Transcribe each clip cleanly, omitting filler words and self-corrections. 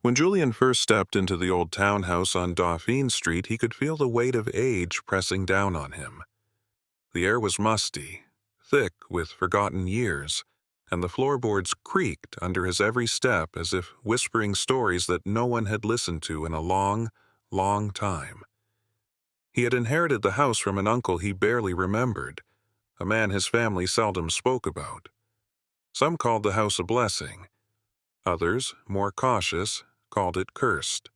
When Julian first stepped into the old townhouse on Dauphine Street, he could feel the weight of age pressing down on him. The air was musty, thick with forgotten years, and the floorboards creaked under his every step as if whispering stories that no one had listened to in a long, long time. He had inherited the house from an uncle he barely remembered, a man his family seldom spoke about. Some called the house a blessing. Others, more cautious, called it cursed.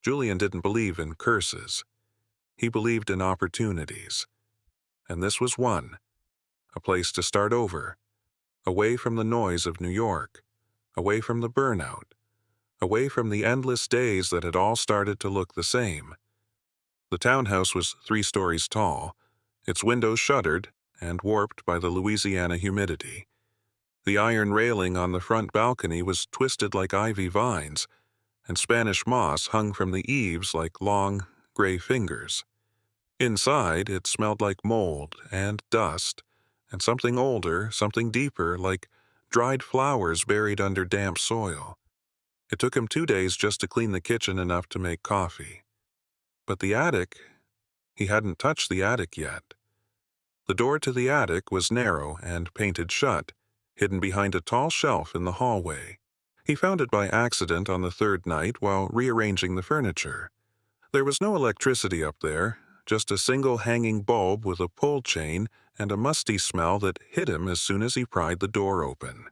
Julian didn't believe in curses. He believed in opportunities. And this was one. A place to start over. Away from the noise of New York. Away from the burnout. Away from the endless days that had all started to look the same. The townhouse was 3 stories tall, its windows shuttered and warped by the Louisiana humidity. The iron railing on the front balcony was twisted like ivy vines, and Spanish moss hung from the eaves like long, gray fingers. Inside, it smelled like mold and dust, and something older, something deeper, like dried flowers buried under damp soil. It took him 2 days just to clean the kitchen enough to make coffee. But the attic, he hadn't touched the attic yet. The door to the attic was narrow and painted shut, hidden behind a tall shelf in the hallway. He found it by accident on the 3rd night while rearranging the furniture. There was no electricity up there, just a single hanging bulb with a pull chain and a musty smell that hit him as soon as he pried the door open.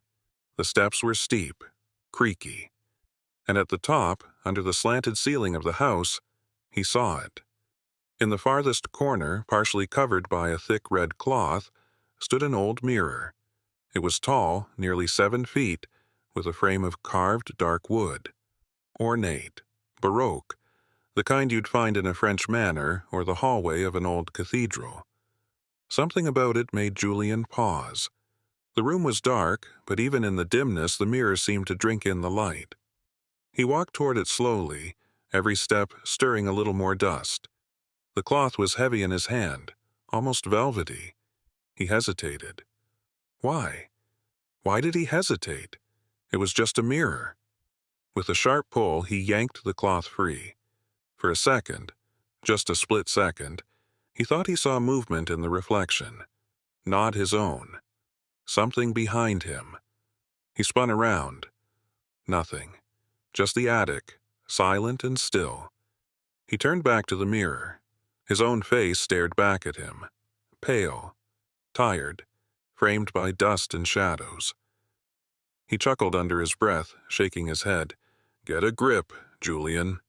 The steps were steep, creaky, and at the top, under the slanted ceiling of the house, he saw it. In the farthest corner, partially covered by a thick red cloth, stood an old mirror. It was tall, nearly 7 feet, with a frame of carved dark wood. Ornate, baroque, the kind you'd find in a French manor or the hallway of an old cathedral. Something about it made Julian pause. The room was dark, but even in the dimness the mirror seemed to drink in the light. He walked toward it slowly, every step stirring a little more dust. The cloth was heavy in his hand, almost velvety. He hesitated. Why? Why did he hesitate? It was just a mirror. With a sharp pull, he yanked the cloth free. For a second, just a split second, he thought he saw movement in the reflection. Not his own. Something behind him. He spun around. Nothing. Just the attic, silent and still. He turned back to the mirror. His own face stared back at him. Pale. Tired. Framed by dust and shadows. He chuckled under his breath, shaking his head. "Get a grip, Julian."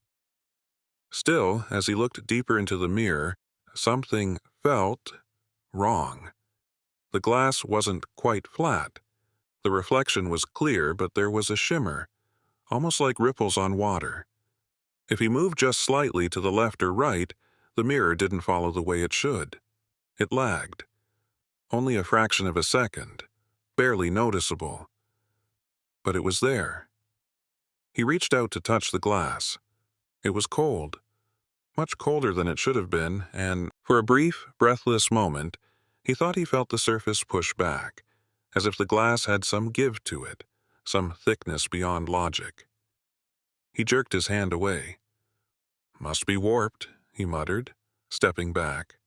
Still, as he looked deeper into the mirror, something felt wrong. The glass wasn't quite flat. The reflection was clear, but there was a shimmer, almost like ripples on water. If he moved just slightly to the left or right, the mirror didn't follow the way it should. It lagged. Only a fraction of a second, barely noticeable. But it was there. He reached out to touch the glass. It was cold. Much colder than it should have been, and for a brief, breathless moment, he thought he felt the surface push back, as if the glass had some give to it, some thickness beyond logic. He jerked his hand away. "Must be warped," he muttered, stepping back.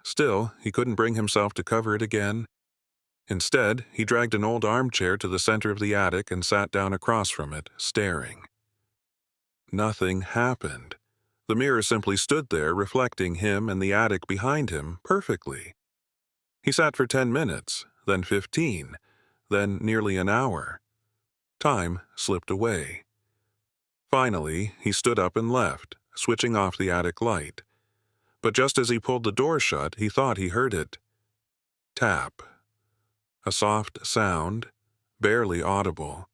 Still, he couldn't bring himself to cover it again. Instead, he dragged an old armchair to the center of the attic and sat down across from it, staring. Nothing happened. The mirror simply stood there, reflecting him and the attic behind him perfectly. He sat for 10 minutes, then 15, then nearly an hour. Time slipped away. Finally, he stood up and left, switching off the attic light. But just as he pulled the door shut, he thought he heard it. Tap. A soft sound, barely audible,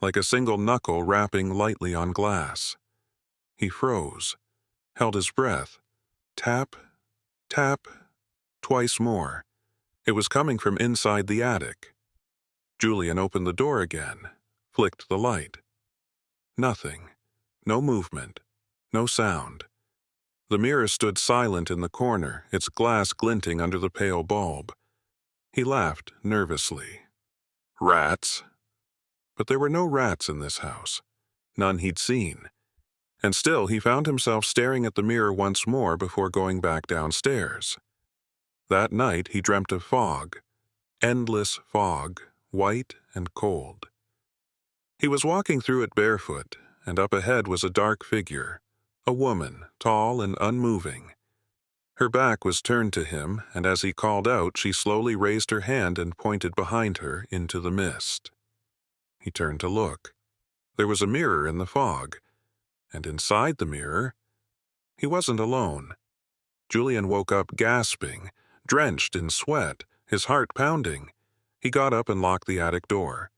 like a single knuckle rapping lightly on glass. He froze, held his breath. Tap, tap, twice more. It was coming from inside the attic. Julian opened the door again, flicked the light. Nothing. No movement. No sound. The mirror stood silent in the corner, its glass glinting under the pale bulb. He laughed nervously. Rats. But there were no rats in this house. none he'd seen. And still he found himself staring at the mirror once more before going back downstairs. That night he dreamt of fog, endless fog, white and cold. He was walking through it barefoot, and up ahead was a dark figure, a woman, tall and unmoving. Her back was turned to him, and as he called out, she slowly raised her hand and pointed behind her into the mist. He turned to look. There was a mirror in the fog, and inside the mirror, he wasn't alone. Julian woke up gasping, drenched in sweat, his heart pounding. He got up and locked the attic door.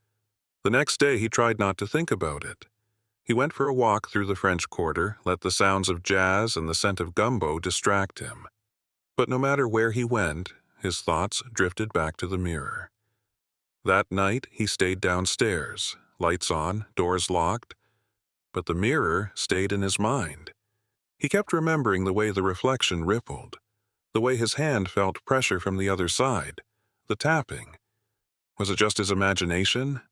The next day he tried not to think about it. He went for a walk through the French Quarter, let the sounds of jazz and the scent of gumbo distract him. But no matter where he went, his thoughts drifted back to the mirror. That night he stayed downstairs, lights on, doors locked, but the mirror stayed in his mind. He kept remembering the way the reflection rippled, the way his hand felt pressure from the other side, the tapping. Was it just his imagination?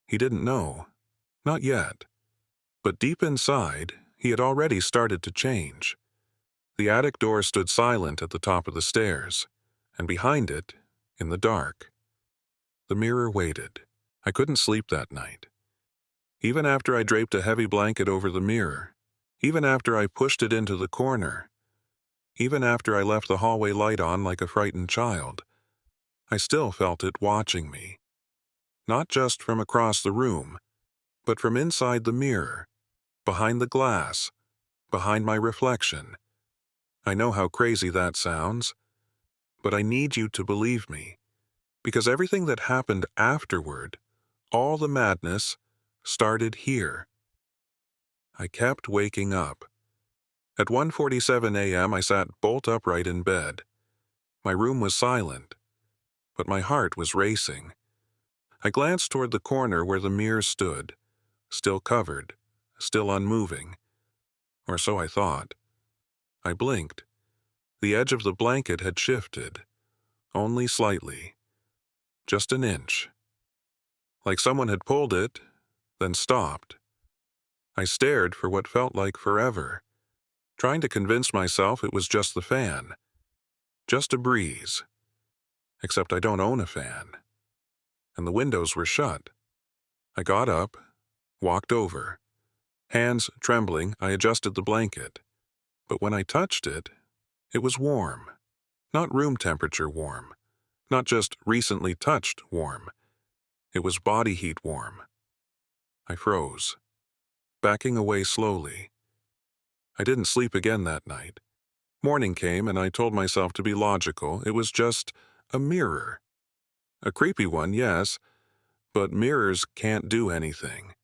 He didn't know. Not yet. But deep inside, he had already started to change. The attic door stood silent at the top of the stairs, and behind it, in the dark, the mirror waited. I couldn't sleep that night. Even after I draped a heavy blanket over the mirror, even after I pushed it into the corner, even after I left the hallway light on like a frightened child, I still felt it watching me. Not just from across the room, but from inside the mirror, behind the glass, behind my reflection. I know how crazy that sounds, but I need you to believe me, because everything that happened afterward, all the madness, started here. I kept waking up. At 1:47 a.m. I sat bolt upright in bed. My room was silent, but my heart was racing. I glanced toward the corner where the mirror stood, still covered, still unmoving. Or so I thought. I blinked. The edge of the blanket had shifted, only slightly, just an inch. Like someone had pulled it, then stopped. I stared for what felt like forever, trying to convince myself it was just the fan, just a breeze. Except I don't own a fan, and the windows were shut. I got up, walked over. Hands trembling, I adjusted the blanket. But when I touched it, it was warm. Not room temperature warm. Not just recently touched warm. It was body heat warm. I froze, backing away slowly. I didn't sleep again that night. Morning came and I told myself to be logical. It was just a mirror. A creepy one, yes, but mirrors can't do anything.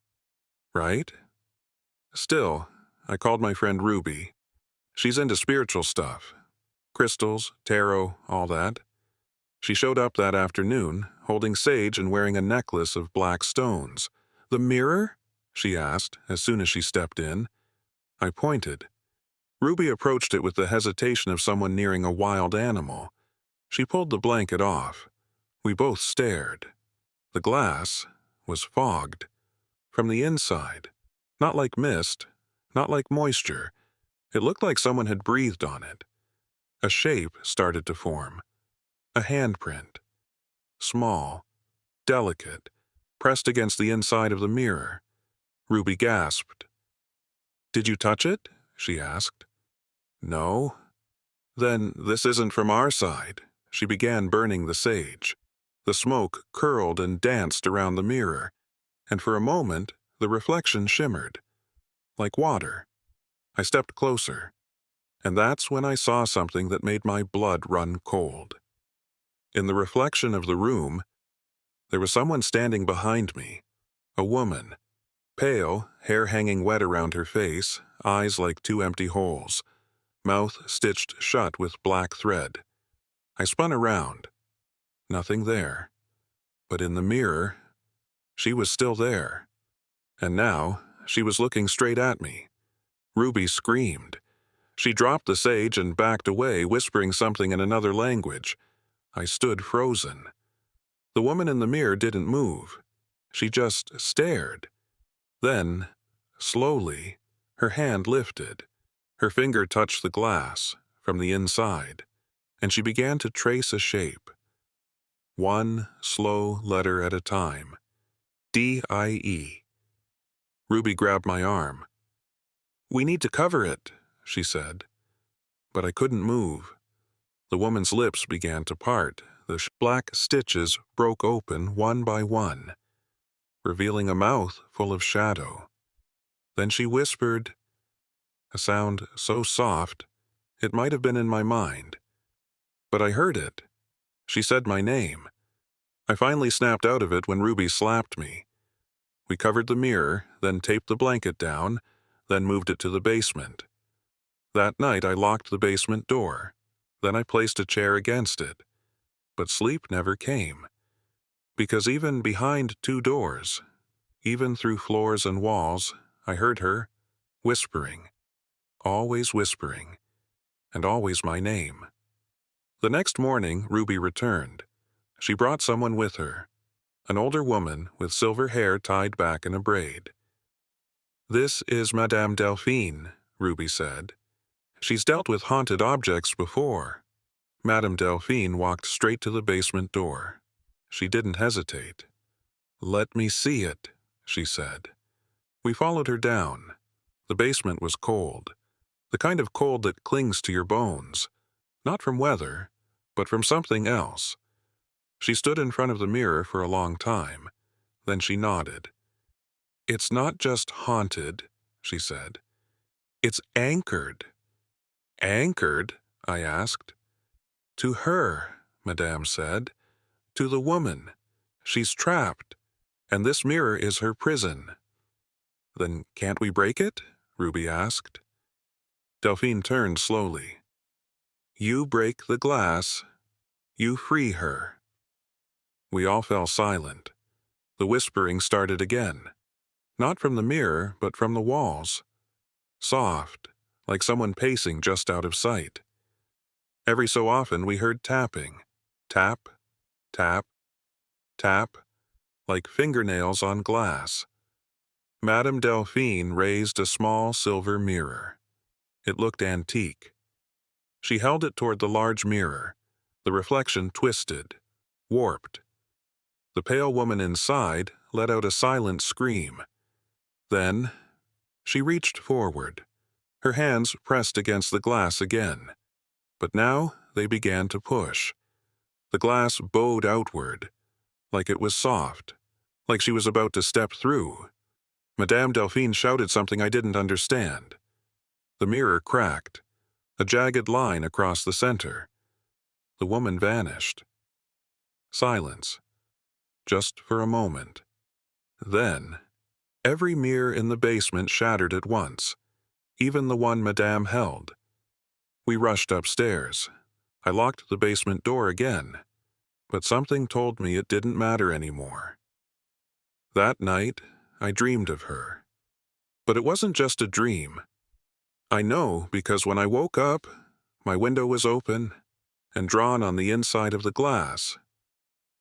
Right? Still, I called my friend Ruby. She's into spiritual stuff. Crystals, tarot, all that. She showed up that afternoon, holding sage and wearing a necklace of black stones. "The mirror?" she asked as soon as she stepped in. I pointed. Ruby approached it with the hesitation of someone nearing a wild animal. She pulled the blanket off. We both stared. The glass was fogged. From the inside. Not like mist, not like moisture. It looked like someone had breathed on it. A shape started to form. A handprint. Small, delicate, pressed against the inside of the mirror. Ruby gasped. "Did you touch it?" she asked. "No." "Then this isn't from our side." She began burning the sage. The smoke curled and danced around the mirror, and for a moment the reflection shimmered. Like water. I stepped closer, and that's when I saw something that made my blood run cold. In the reflection of the room, there was someone standing behind me, a woman, pale, hair hanging wet around her face, eyes like two empty holes, mouth stitched shut with black thread. I spun around. Nothing there. But in the mirror, she was still there. And now, she was looking straight at me. Ruby screamed. She dropped the sage and backed away, whispering something in another language. I stood frozen. The woman in the mirror didn't move. She just stared. Then, Slowly, her hand lifted. Her finger touched the glass from the inside, and she began to trace a shape. One slow letter at a time. D-I-E. Ruby grabbed my arm. "We need to cover it," she said. But I couldn't move. The woman's lips began to part. The black stitches broke open one by one, revealing a mouth full of shadow. Then she whispered, a sound so soft it might have been in my mind. But I heard it. She said my name. I finally snapped out of it when Ruby slapped me. We covered the mirror, then taped the blanket down, then moved it to the basement. That night I locked the basement door. Then I placed a chair against it. But sleep never came. Because even behind two doors, even through floors and walls, I heard her whispering, always whispering, and always my name. The next morning, Ruby returned. She brought someone with her, an older woman with silver hair tied back in a braid. "This is Madame Delphine," Ruby said. "She's dealt with haunted objects before." Madame Delphine walked straight to the basement door. She didn't hesitate. "Let me see it," she said. We followed her down. The basement was cold, the kind of cold that clings to your bones, not from weather, but from something else. She stood in front of the mirror for a long time. Then she nodded. "It's not just haunted," she said. "It's anchored." "Anchored?" I asked. "To her," Madame said. "To the woman. She's trapped, and this mirror is her prison." "Then can't we break it?" Ruby asked. Delphine turned slowly. "You break the glass. You free her." We all fell silent. The whispering started again. Not from the mirror, but from the walls. Soft, like someone pacing just out of sight. Every so often we heard tapping. Tap, tap, tap, like fingernails on glass. Madame Delphine raised a small silver mirror. It looked antique. She held it toward the large mirror. The reflection twisted, warped. The pale woman inside let out a silent scream. Then she reached forward. Her hands pressed against the glass again. But now they began to push. The glass bowed outward, like it was soft, like she was about to step through. Madame Delphine shouted something I didn't understand. The mirror cracked, a jagged line across the center. The woman vanished. Silence, just for a moment. Then, every mirror in the basement shattered at once, even the one Madame held. We rushed upstairs. I locked the basement door again, but something told me it didn't matter anymore. That night, I dreamed of her. But it wasn't just a dream. I know because when I woke up, my window was open, and drawn on the inside of the glass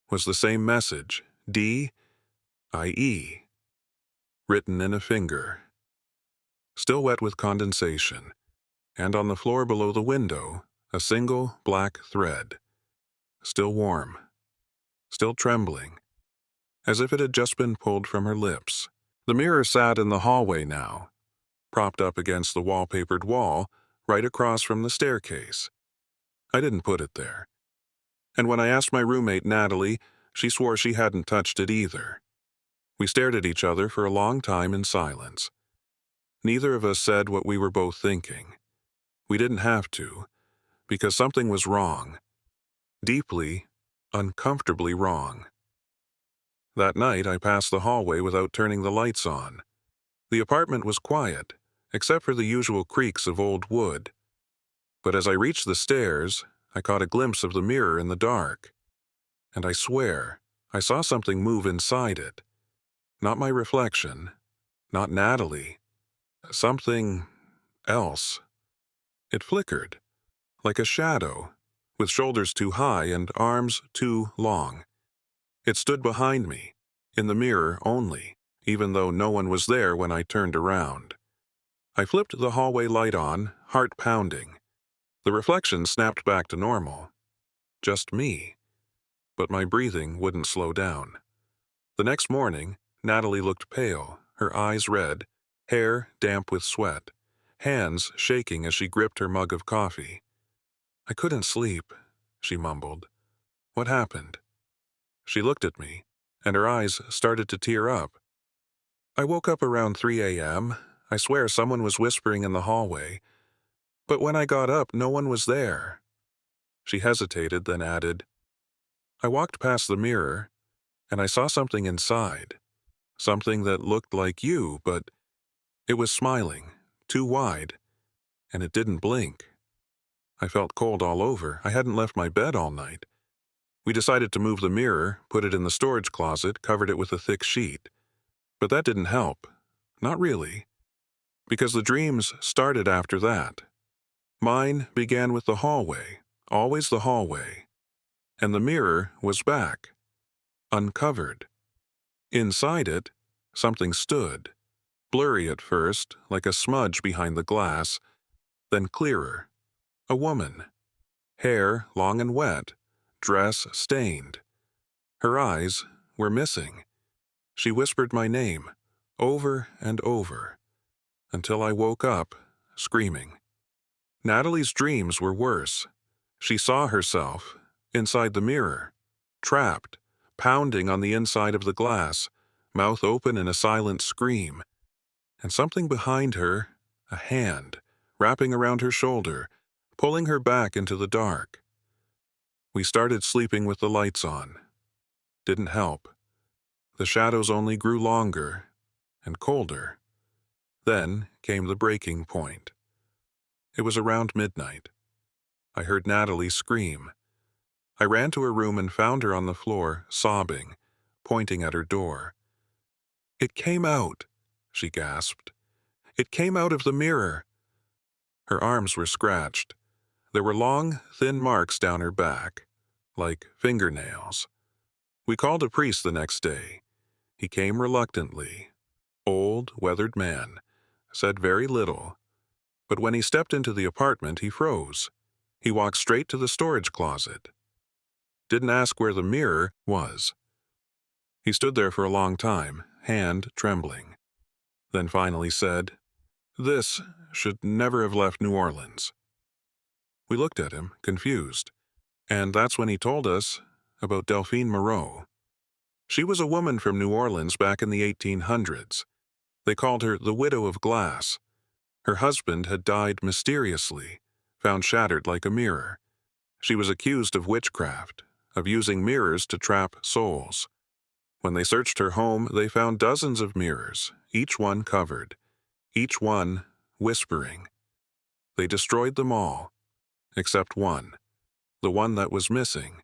was the same message, D-I-E, written in a finger. Still wet with condensation, and on the floor below the window, a single black thread. Still warm, still trembling, as if it had just been pulled from her lips. The mirror sat in the hallway now, propped up against the wallpapered wall, right across from the staircase. I didn't put it there. And when I asked my roommate, Natalie, she swore she hadn't touched it either. We stared at each other for a long time in silence. Neither of us said what we were both thinking. We didn't have to, because something was wrong. Deeply, uncomfortably wrong. That night, I passed the hallway without turning the lights on. The apartment was quiet, except for the usual creaks of old wood. But as I reached the stairs, I caught a glimpse of the mirror in the dark. And I swear, I saw something move inside it. Not my reflection, not Natalie. Something else. It flickered, like a shadow, with shoulders too high and arms too long. It stood behind me, in the mirror only, even though no one was there when I turned around. I flipped the hallway light on, heart pounding. The reflection snapped back to normal. Just me. But my breathing wouldn't slow down. The next morning, Natalie looked pale, her eyes red, hair damp with sweat, hands shaking as she gripped her mug of coffee. "I couldn't sleep," she mumbled. "What happened?" She looked at me, and her eyes started to tear up. "I woke up around 3 a.m. I swear someone was whispering in the hallway. But when I got up, no one was there." She hesitated, then added, "I walked past the mirror, and I saw something inside. Something that looked like you, but it was smiling, too wide, and it didn't blink. I felt cold all over. I hadn't left my bed all night. We decided to move the mirror, put it in the storage closet, covered it with a thick sheet. But that didn't help. Not really. Because the dreams started after that. Mine began with the hallway, always the hallway. And the mirror was back, uncovered. Inside it, something stood, blurry at first, like a smudge behind the glass, then clearer. A woman. Hair long and wet, dress stained. Her eyes were missing. She whispered my name, over and over, until I woke up, screaming. Natalie's dreams were worse. She saw herself, inside the mirror, trapped, pounding on the inside of the glass, mouth open in a silent scream. And something behind her, a hand, wrapping around her shoulder, pulling her back into the dark. We started sleeping with the lights on. Didn't help. The shadows only grew longer and colder. Then came the breaking point. It was around midnight. I heard Natalie scream. I ran to her room and found her on the floor, sobbing, pointing at her door. "It came out," she gasped. "It came out of the mirror." Her arms were scratched. There were long, thin marks down her back, like fingernails. We called a priest the next day. He came reluctantly. Old, weathered man. Said very little. But when he stepped into the apartment, he froze. He walked straight to the storage closet. Didn't ask where the mirror was. He stood there for a long time, hand trembling. Then finally said, "This should never have left New Orleans." We looked at him, confused. And that's when he told us about Delphine Moreau. She was a woman from New Orleans back in the 1800s. They called her the Widow of Glass. Her husband had died mysteriously, found shattered like a mirror. She was accused of witchcraft, of using mirrors to trap souls. When they searched her home, they found dozens of mirrors, each one covered, each one whispering. They destroyed them all, except one, the one that was missing,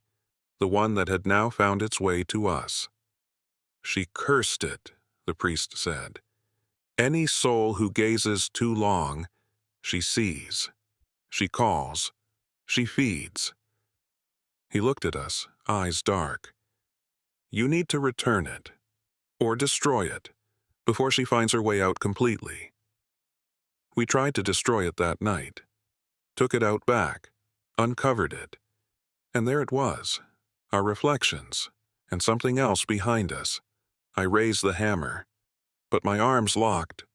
the one that had now found its way to us. "She cursed it," the priest said. "Any soul who gazes too long, she sees, she calls, she feeds." He looked at us, eyes dark. "You need to return it, or destroy it, before she finds her way out completely." We tried to destroy it that night, took it out back, uncovered it, and there it was, our reflections, and something else behind us. I raised the hammer, but my arms locked,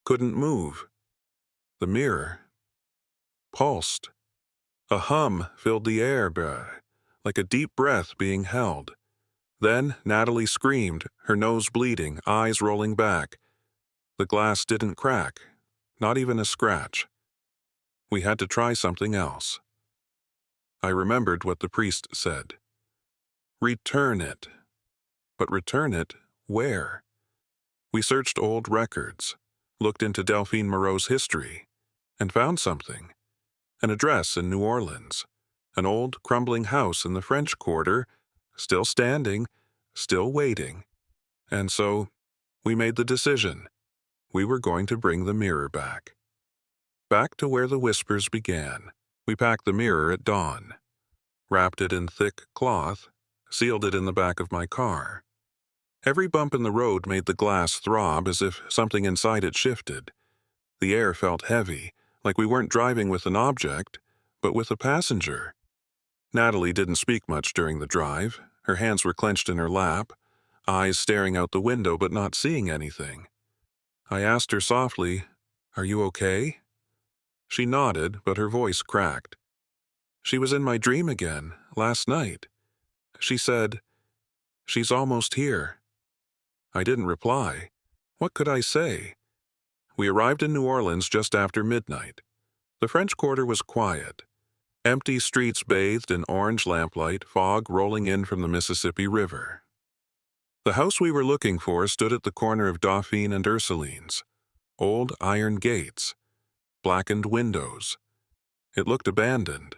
couldn't move. The mirror pulsed. A hum filled the air, like a deep breath being held. Then Natalie screamed, her nose bleeding, eyes rolling back. The glass didn't crack, not even a scratch. We had to try something else. I remembered what the priest said. Return it. But return it where? We searched old records, looked into Delphine Moreau's history, and found something. An address in New Orleans, an old crumbling house in the French Quarter, still standing, still waiting. And so, we made the decision. We were going to bring the mirror back. Back to where the whispers began. We packed the mirror at dawn, wrapped it in thick cloth, sealed it in the back of my car. Every bump in the road made the glass throb as if something inside it shifted. The air felt heavy, like we weren't driving with an object, but with a passenger. Natalie didn't speak much during the drive. Her hands were clenched in her lap, eyes staring out the window but not seeing anything. I asked her softly, "Are you okay?" She nodded, but her voice cracked. "She was in my dream again, last night." She said, "She's almost here." I didn't reply. What could I say? We arrived in New Orleans just after midnight. The French Quarter was quiet. Empty streets bathed in orange lamplight, fog rolling in from the Mississippi River. The house we were looking for stood at the corner of Dauphine and Ursuline's. Old iron gates, blackened windows. It looked abandoned.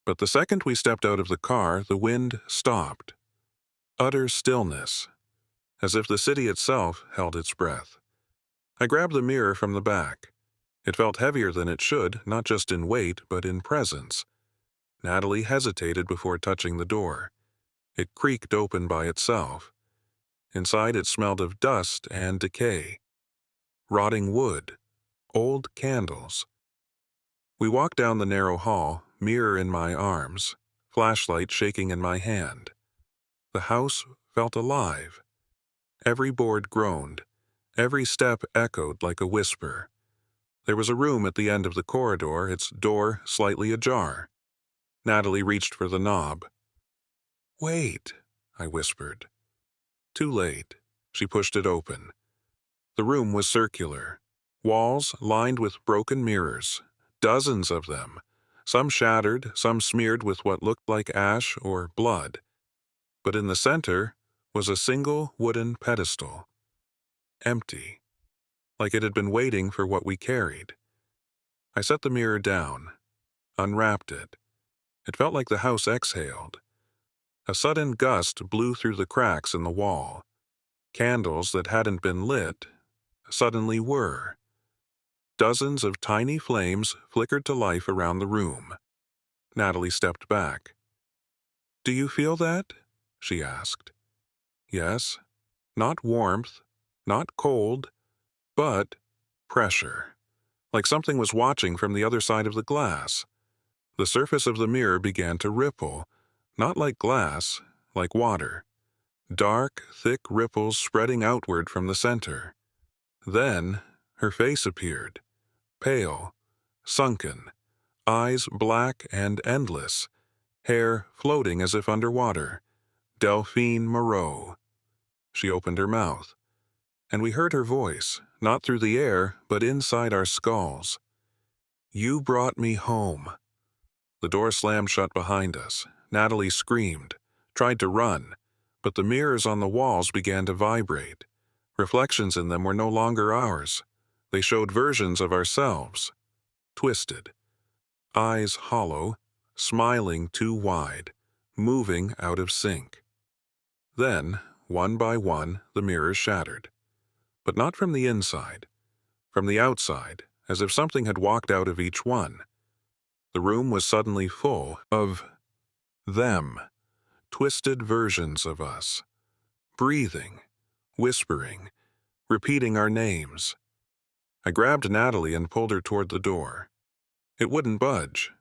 But the second we stepped out of the car, the wind stopped. Utter stillness, as if the city itself held its breath. I grabbed the mirror from the back. It felt heavier than it should, not just in weight, but in presence. Natalie hesitated before touching the door. It creaked open by itself. Inside it smelled of dust and decay. Rotting wood. Old candles. We walked down the narrow hall, mirror in my arms, flashlight shaking in my hand. The house felt alive. Every board groaned. Every step echoed like a whisper. There was a room at the end of the corridor, its door slightly ajar. Natalie reached for the knob. "Wait," I whispered. Too late. She pushed it open. The room was circular. Walls lined with broken mirrors. Dozens of them. Some shattered, some smeared with what looked like ash or blood. But in the center was a single wooden pedestal. Empty. Like it had been waiting for what we carried. I set the mirror down. Unwrapped it. It felt like the house exhaled. A sudden gust blew through the cracks in the wall. Candles that hadn't been lit suddenly were. Dozens of tiny flames flickered to life around the room. Natalie stepped back. "Do you feel that?" she asked. Yes. Not warmth, not cold, but pressure. Like something was watching from the other side of the glass. The surface of the mirror began to ripple, not like glass, like water. Dark, thick ripples spreading outward from the center. Then her face appeared, pale, sunken, eyes black and endless, hair floating as if underwater. Delphine Moreau. She opened her mouth, and we heard her voice, not through the air, but inside our skulls. "You brought me home." The door slammed shut behind us. Natalie screamed, tried to run, but the mirrors on the walls began to vibrate. Reflections in them were no longer ours. They showed versions of ourselves. Twisted. Eyes hollow, smiling too wide, moving out of sync. Then, one by one, the mirrors shattered. But not from the inside. From the outside, as if something had walked out of each one. The room was suddenly full of them. Twisted versions of us. Breathing, whispering, repeating our names. I grabbed Natalie and pulled her toward the door. It wouldn't budge.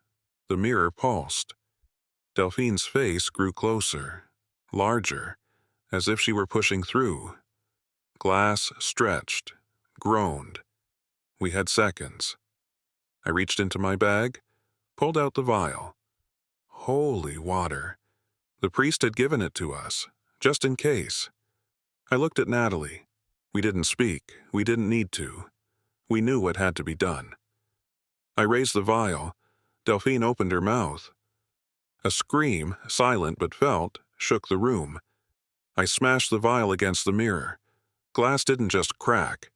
The mirror pulsed. Delphine's face grew closer, larger, as if she were pushing through. Glass stretched, groaned. We had seconds. I reached into my bag, pulled out the vial. Holy water. The priest had given it to us, just in case. I looked at Natalie. We didn't speak. We didn't need to. We knew what had to be done. I raised the vial. Delphine opened her mouth. A scream, silent but felt, shook the room. I smashed the vial against the mirror. Glass didn't just crack.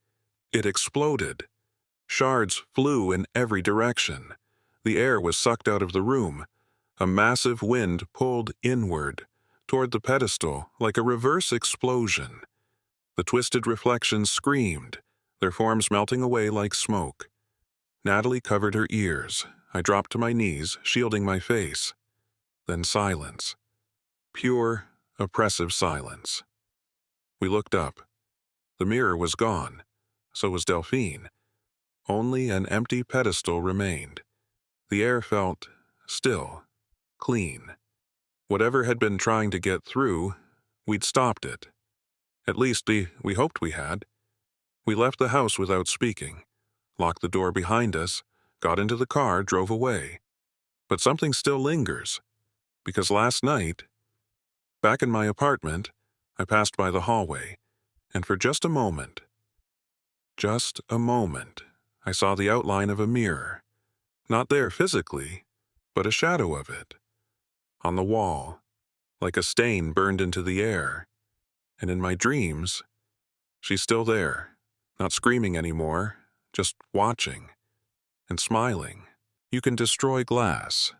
It exploded. Shards flew in every direction. The air was sucked out of the room. A massive wind pulled inward, toward the pedestal, like a reverse explosion. The twisted reflections screamed, their forms melting away like smoke. Natalie covered her ears. I dropped to my knees, shielding my face. Then silence. Pure, oppressive silence. We looked up. The mirror was gone. So was Delphine. Only an empty pedestal remained. The air felt still, clean. Whatever had been trying to get through, we'd stopped it. At least we hoped we had. We left the house without speaking, locked the door behind us, got into the car, drove away. But something still lingers, because last night, back in my apartment, I passed by the hallway, and for just a moment, I saw the outline of a mirror. Not there physically, but a shadow of it. On the wall, like a stain burned into the air. And in my dreams, she's still there, not screaming anymore, just watching and smiling. You can destroy glass,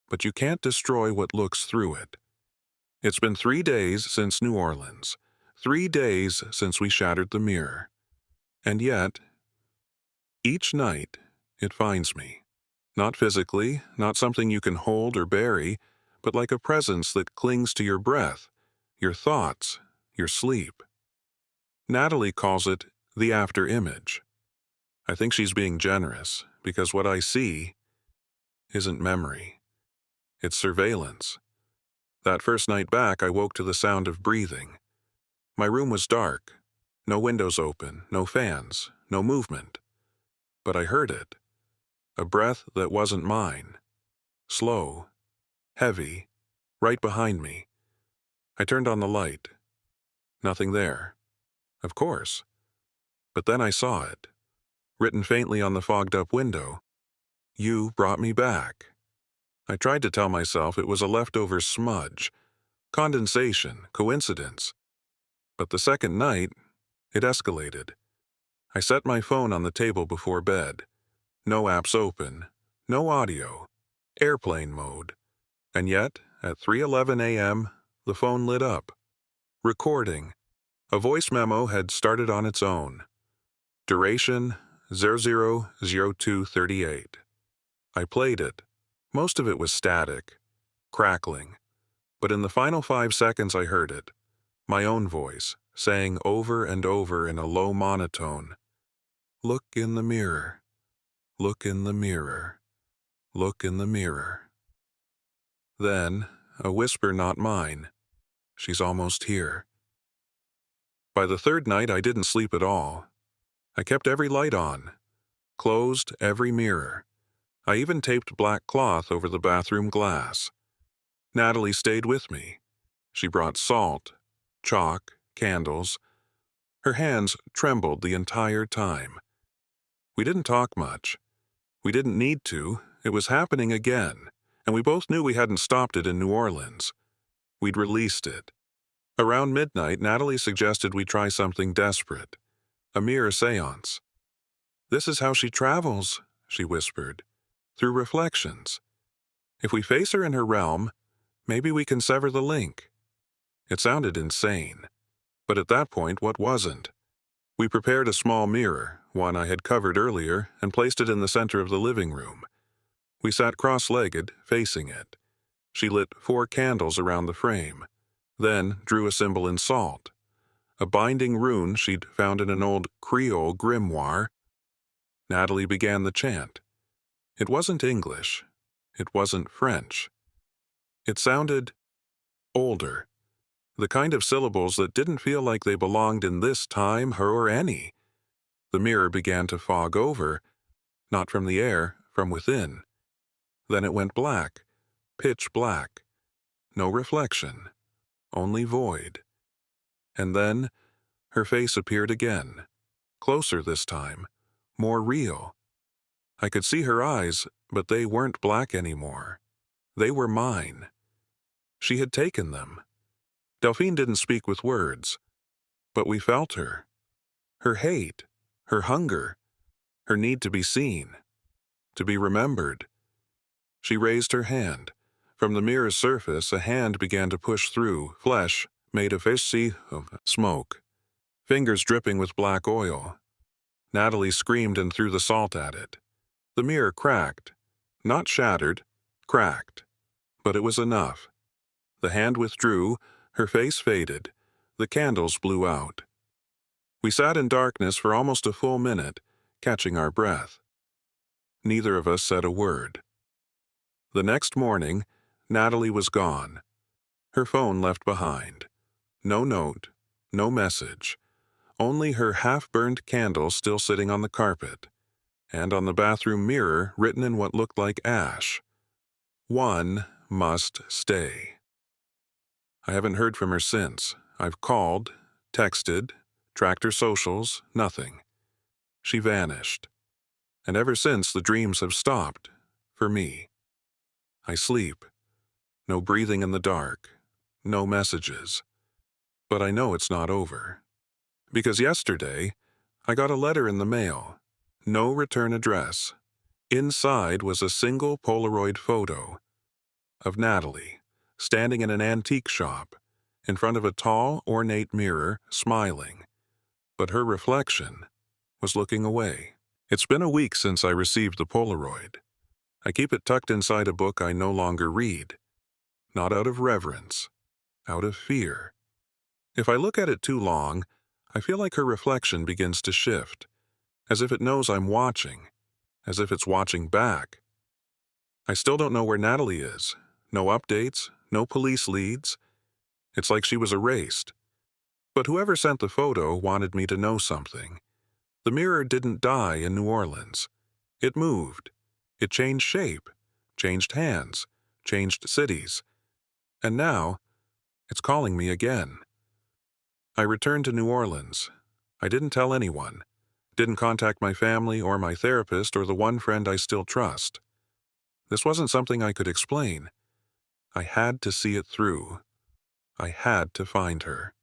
but you can't destroy what looks through it. It's been 3 days since New Orleans, 3 days since we shattered the mirror. And yet, each night, it finds me. Not physically, not something you can hold or bury, but like a presence that clings to your breath, your thoughts, your sleep. Natalie calls it the after image. I think she's being generous, because what I see isn't memory. It's surveillance. That first night back, I woke to the sound of breathing. My room was dark. No windows open, no fans, no movement. But I heard it. A breath that wasn't mine. Slow, heavy, right behind me. I turned on the light. Nothing there. Of course. But then I saw it. Written faintly on the fogged-up window. You brought me back. I tried to tell myself it was a leftover smudge. Condensation, coincidence. But the second night, it escalated. I set my phone on the table before bed. No apps open, no audio, airplane mode. And yet, at 3:11 a.m., the phone lit up. Recording. A voice memo had started on its own. Duration 000238. I played it. Most of it was static, crackling. But in the final 5 seconds I heard it. My own voice, saying over and over in a low monotone, "Look in the mirror. Look in the mirror. Look in the mirror." Then, a whisper not mine. "She's almost here." By the third night, I didn't sleep at all. I kept every light on, closed every mirror. I even taped black cloth over the bathroom glass. Natalie stayed with me. She brought salt, chalk, candles. Her hands trembled the entire time. We didn't talk much. We didn't need to. It was happening again, and we both knew we hadn't stopped it in New Orleans. We'd released it. Around midnight, Natalie suggested we try something desperate. A mirror seance. "This is how she travels," she whispered. "Through reflections. If we face her in her realm, maybe we can sever the link." It sounded insane. But at that point, what wasn't? We prepared a small mirror, one I had covered earlier, and placed it in the center of the living room. We sat cross-legged, facing it. She lit 4 candles around the frame, then drew a symbol in salt. A binding rune she'd found in an old Creole grimoire. Natalie began the chant. It wasn't English. It wasn't French. It sounded older. The kind of syllables that didn't feel like they belonged in this time, her or any. The mirror began to fog over, not from the air, from within. Then it went black, pitch black. No reflection, only void. And then her face appeared again, closer this time, more real. I could see her eyes, but they weren't black anymore. They were mine. She had taken them. Delphine didn't speak with words, but we felt her. Her hate, her hunger, her need to be seen, to be remembered. She raised her hand. From the mirror's surface, a hand began to push through, flesh made of smoke, fingers dripping with black oil. Natalie screamed and threw the salt at it. The mirror cracked. Not shattered, cracked. But it was enough. The hand withdrew, her face faded. The candles blew out. We sat in darkness for almost a full minute, catching our breath. Neither of us said a word. The next morning, Natalie was gone. Her phone left behind. No note, no message. Only her half-burned candle still sitting on the carpet, and on the bathroom mirror written in what looked like ash. One must stay. I haven't heard from her since. I've called, texted, tracked her socials, nothing. She vanished. And ever since, the dreams have stopped. For me. I sleep. No breathing in the dark. No messages. But I know it's not over. Because yesterday, I got a letter in the mail. No return address. Inside was a single Polaroid photo of Natalie, standing in an antique shop, in front of a tall, ornate mirror, smiling. But her reflection was looking away. It's been a week since I received the Polaroid. I keep it tucked inside a book I no longer read. Not out of reverence, out of fear. If I look at it too long, I feel like her reflection begins to shift, as if it knows I'm watching, as if it's watching back. I still don't know where Natalie is. No updates, no police leads. It's like she was erased. But whoever sent the photo wanted me to know something. The mirror didn't die in New Orleans. It moved. It changed shape, changed hands, changed cities. And now, it's calling me again. I returned to New Orleans. I didn't tell anyone. Didn't contact my family or my therapist or the one friend I still trust. This wasn't something I could explain. I had to see it through. I had to find her.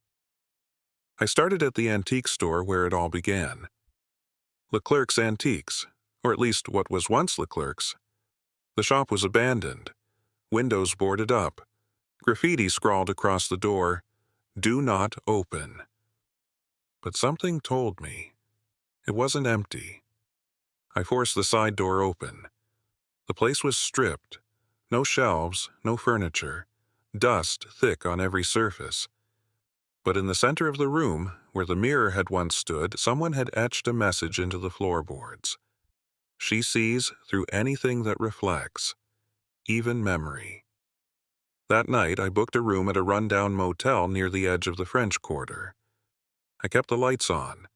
I started at the antique store where it all began. Leclerc's Antiques, or at least what was once Leclerc's. The shop was abandoned. Windows boarded up. Graffiti scrawled across the door, "Do not open." But something told me it wasn't empty. I forced the side door open. The place was stripped. No shelves, no furniture. Dust thick on every surface. But in the center of the room, where the mirror had once stood, someone had etched a message into the floorboards. She sees through anything that reflects, even memory. That night, I booked a room at a rundown motel near the edge of the French Quarter. I kept the lights on,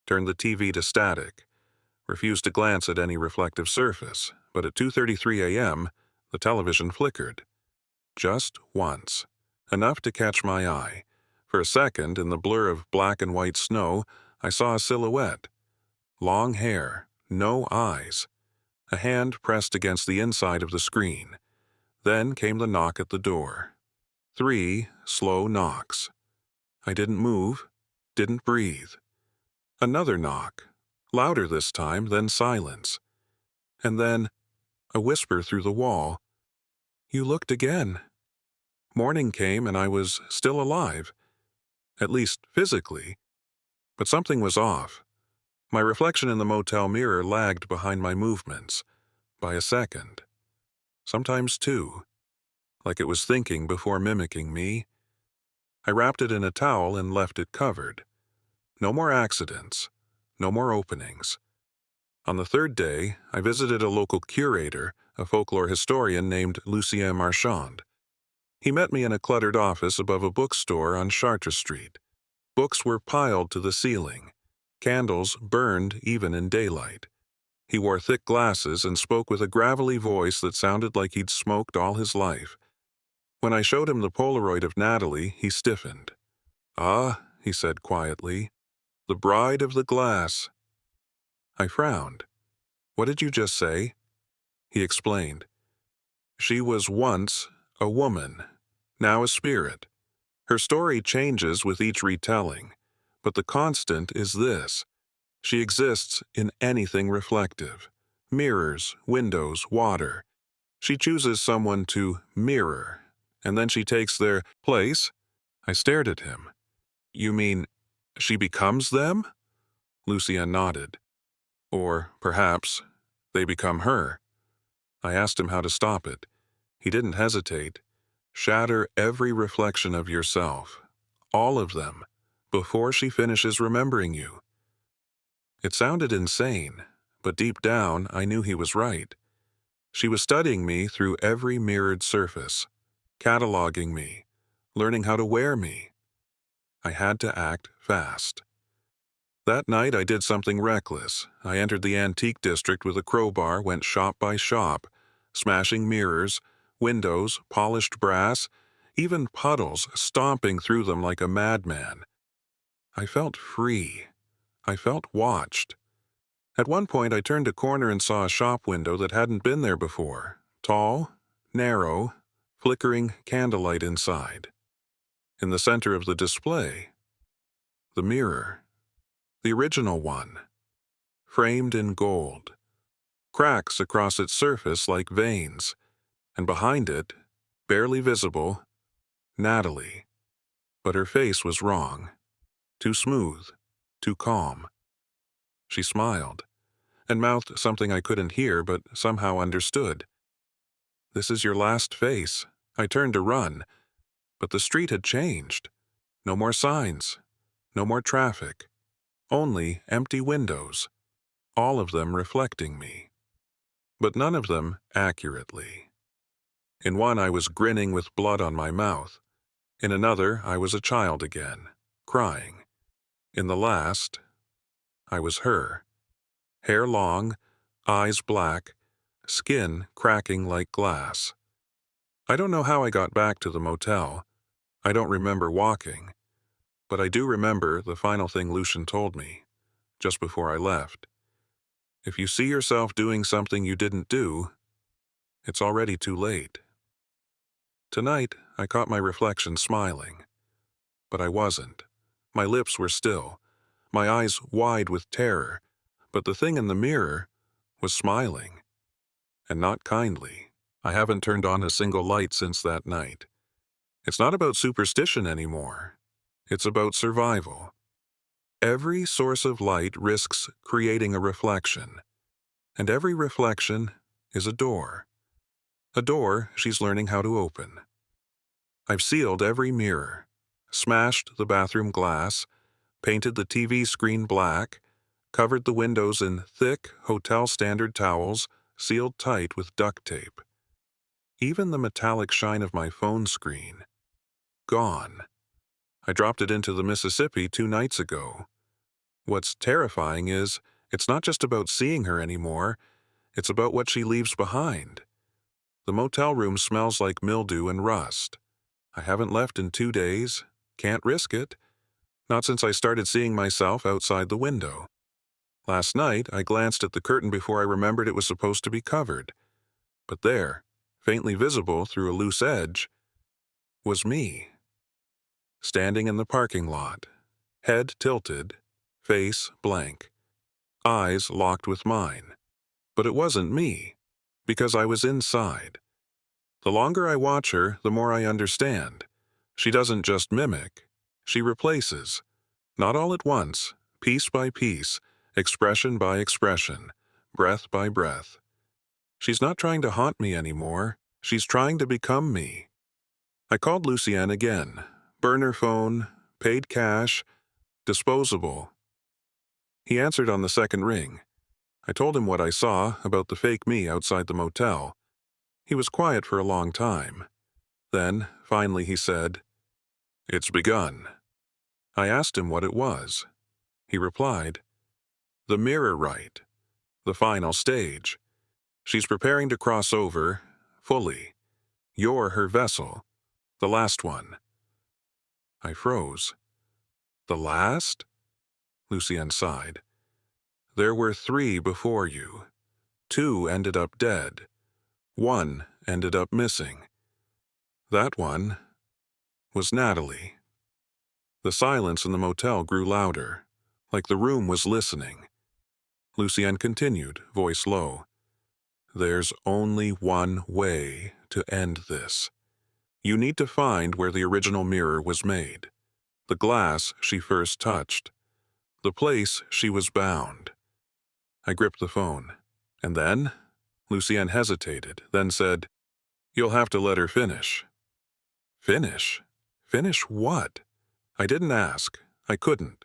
turned the TV to static, refused to glance at any reflective surface, but at 2:33 a.m., the television flickered. Just once. Enough to catch my eye. For a second, in the blur of black and white snow, I saw a silhouette. Long hair, no eyes. A hand pressed against the inside of the screen. Then came the knock at the door. 3 slow knocks. I didn't move, didn't breathe. Another knock. Louder this time, then silence. And then a whisper through the wall. "You looked again." Morning came and I was still alive. At least physically. But something was off. My reflection in the motel mirror lagged behind my movements. By a second. Sometimes 2. Like it was thinking before mimicking me. I wrapped it in a towel and left it covered. No more accidents. No more openings. On the 3rd day, I visited a local curator, a folklore historian named Lucien Marchand. He met me in a cluttered office above a bookstore on Chartres Street. Books were piled to the ceiling. Candles burned even in daylight. He wore thick glasses and spoke with a gravelly voice that sounded like he'd smoked all his life. When I showed him the Polaroid of Natalie, he stiffened. "Ah," he said quietly, "the bride of the glass." I frowned. "What did you just say?" He explained. "She was once a woman, now a spirit. Her story changes with each retelling, but the constant is this. She exists in anything reflective. Mirrors, windows, water. She chooses someone to mirror, and then she takes their place." I stared at him. "You mean she becomes them?" Lucien nodded. "Or, perhaps, they become her." I asked him how to stop it. He didn't hesitate. "Shatter every reflection of yourself. All of them, before she finishes remembering you. It sounded insane, but deep down I knew he was right. She was studying me through every mirrored surface, cataloging me, learning how to wear me. I had to act fast. That night I did something reckless. I entered the antique district with a crowbar, went shop by shop, smashing mirrors, windows, polished brass, even puddles, stomping through them like a madman. I felt free. I felt watched. At one point I turned a corner and saw a shop window that hadn't been there before. Tall, narrow, flickering candlelight inside. In the center of the display, the mirror. The original one. Framed in gold. Cracks across its surface like veins. And behind it, barely visible, Natalie. But her face was wrong. Too smooth. Too calm. She smiled, and mouthed something I couldn't hear but somehow understood. "This is your last face." I turned to run, but the street had changed. No more signs. No more traffic. Only empty windows. All of them reflecting me. But none of them accurately. In one I was grinning with blood on my mouth. In another I was a child again, crying. In the last, I was her. Hair long, eyes black, skin cracking like glass. I don't know how I got back to the motel. I don't remember walking. But I do remember the final thing Lucian told me, just before I left. If you see yourself doing something you didn't do, it's already too late. Tonight, I caught my reflection smiling. But I wasn't. My lips were still, my eyes wide with terror, but the thing in the mirror was smiling. And not kindly. I haven't turned on a single light since that night. It's not about superstition anymore. It's about survival. Every source of light risks creating a reflection. And every reflection is a door. A door she's learning how to open. I've sealed every mirror, smashed the bathroom glass, painted the TV screen black, covered the windows in thick, hotel-standard towels, sealed tight with duct tape. Even the metallic shine of my phone screen. Gone. I dropped it into the Mississippi 2 nights ago. What's terrifying is, it's not just about seeing her anymore, it's about what she leaves behind. The motel room smells like mildew and rust. I haven't left in 2 days. Can't risk it. Not since I started seeing myself outside the window. Last night, I glanced at the curtain before I remembered it was supposed to be covered. But there, faintly visible through a loose edge, was me. Standing in the parking lot, head tilted, face blank, eyes locked with mine. But it wasn't me, because I was inside. The longer I watch her, the more I understand. She doesn't just mimic, she replaces. Not all at once, piece by piece, expression by expression, breath by breath. She's not trying to haunt me anymore, she's trying to become me. I called Lucien again. Burner phone, paid cash, disposable. He answered on the second ring. I told him what I saw about the fake me outside the motel. He was quiet for a long time. Then, finally he said, "It's begun." I asked him what it was. He replied, "The mirror rite, the final stage. She's preparing to cross over, fully. You're her vessel, the last one." I froze. "The last?" Lucien sighed. "There were 3 before you. 2 ended up dead. 1 ended up missing. That one was Natalie." The silence in the motel grew louder, like the room was listening. Lucien continued, voice low. "There's only one way to end this. You need to find where the original mirror was made. The glass she first touched. The place she was bound." I gripped the phone. "And then?" Lucien hesitated, then said, "You'll have to let her finish." "Finish? Finish what?" I didn't ask. I couldn't.